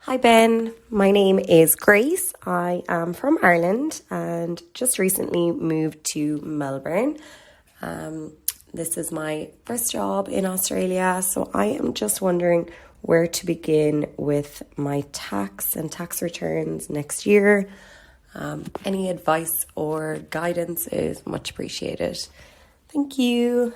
Hi Ben, my name is Grace. I am from Ireland and just recently moved to Melbourne. Um, this is my first job in Australia, so I am just wondering where to begin with my tax and tax returns next year. Any advice or guidance is much appreciated. Thank you.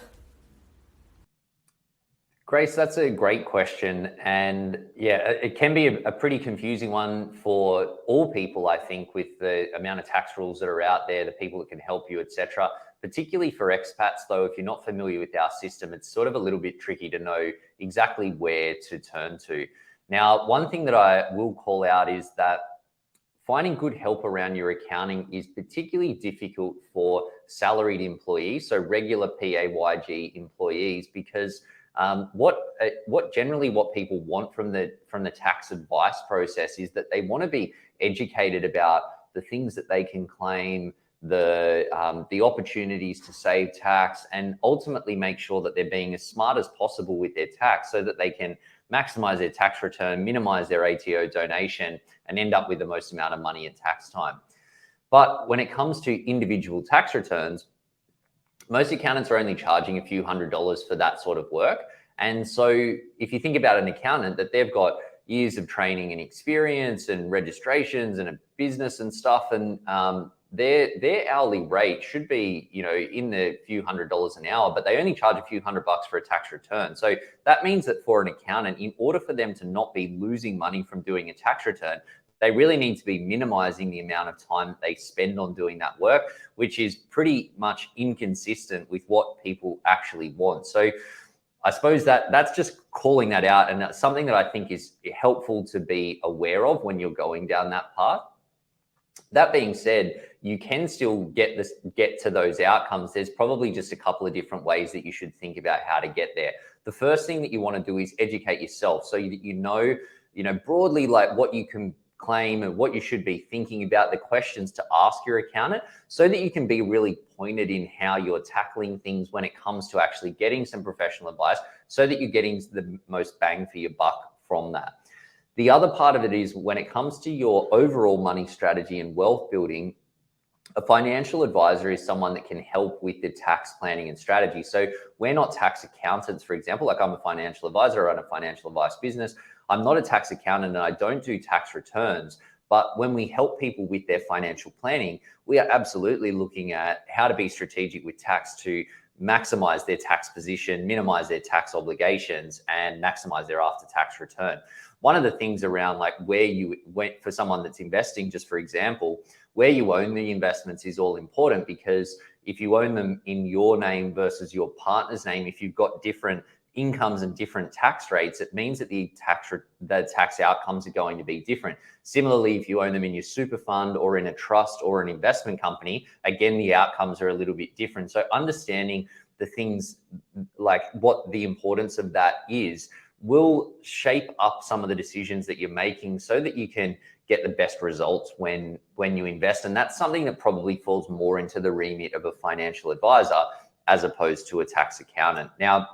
Grace, that's a great question. And yeah, it can be a pretty confusing one for all people, I think, with the amount of tax rules that are out there, the people that can help you, etc. Particularly for expats, though, if you're not familiar with our system, it's sort of a little bit tricky to know exactly where to turn to. Now, one thing that I will call out is that finding good help around your accounting is particularly difficult for salaried employees, so regular PAYG employees, because what people want from the tax advice process is that they want to be educated about the things that they can claim, the opportunities to save tax, and ultimately make sure that they're being as smart as possible with their tax so that they can maximize their tax return, minimize their ATO donation, and end up with the most amount of money at tax time. But when it comes to individual tax returns, most accountants are only charging a few $100s for that sort of work. And so if you think about an accountant, that they've got years of training and experience and registrations and a business and stuff, and their hourly rate should be, in the few $100s an hour, but they only charge a few $100 for a tax return. So that means that for an accountant, in order for them to not be losing money from doing a tax return, they really need to be minimizing the amount of time that they spend on doing that work, which is pretty much inconsistent with what people actually want. So I suppose that's just calling that out, and that's something that I think is helpful to be aware of when you're going down that path. That being said, you can still get to those outcomes. There's probably just a couple of different ways that you should think about how to get there. The first thing that you want to do is educate yourself so that you know broadly like what you can claim and what you should be thinking about, the questions to ask your accountant, so that you can be really pointed in how you're tackling things when it comes to actually getting some professional advice, so that you're getting the most bang for your buck from that. The other part of it is when it comes to your overall money strategy and wealth building, a financial advisor is someone that can help with the tax planning and strategy. So we're not tax accountants, for example. Like, I'm a financial advisor, I run a financial advice business. I'm not a tax accountant and I don't do tax returns. But when we help people with their financial planning, we are absolutely looking at how to be strategic with tax to maximize their tax position, minimize their tax obligations, and maximize their after-tax return. One of the things around like where you went for someone that's investing, just for example, where you own the investments is all important, because if you own them in your name versus your partner's name, if you've got different incomes and different tax rates, it means that the tax outcomes are going to be different. Similarly, if you own them in your super fund or in a trust or an investment company, again, the outcomes are a little bit different. So understanding the things like what the importance of that is will shape up some of the decisions that you're making so that you can get the best results when you invest. And that's something that probably falls more into the remit of a financial advisor as opposed to a tax accountant. Now,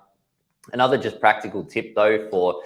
another just practical tip though, for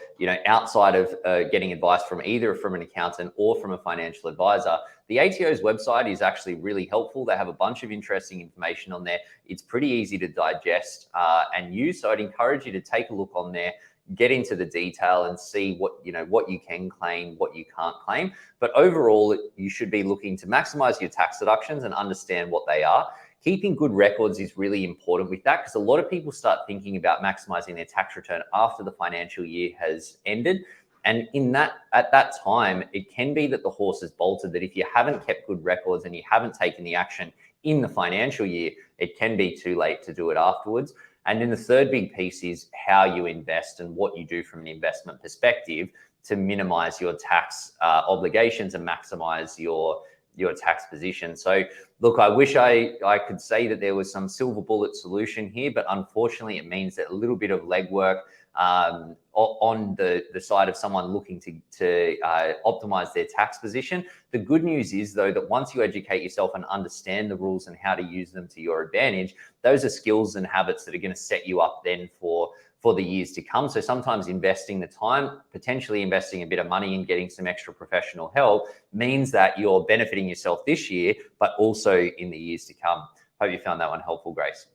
outside of getting advice from an accountant or from a financial advisor, the ATO's website is actually really helpful. They have a bunch of interesting information on there. It's pretty easy to digest and use. So I'd encourage you to take a look on there, get into the detail and see what you can claim, what you can't claim. But overall, you should be looking to maximize your tax deductions and understand what they are. Keeping good records is really important with that, because a lot of people start thinking about maximizing their tax return after the financial year has ended. And at that time, it can be that the horse has bolted, that if you haven't kept good records and you haven't taken the action in the financial year, it can be too late to do it afterwards. And then the third big piece is how you invest and what you do from an investment perspective to minimize your tax obligations and maximize your tax position. So look, I wish I could say that there was some silver bullet solution here, but unfortunately it means that a little bit of legwork on the side of someone looking to optimize their tax position. The good news is though, that once you educate yourself and understand the rules and how to use them to your advantage, those are skills and habits that are going to set you up then for for the years to come. So sometimes investing the time, potentially investing a bit of money in getting some extra professional help means that you're benefiting yourself this year, but also in the years to come. Hope you found that one helpful, Grace.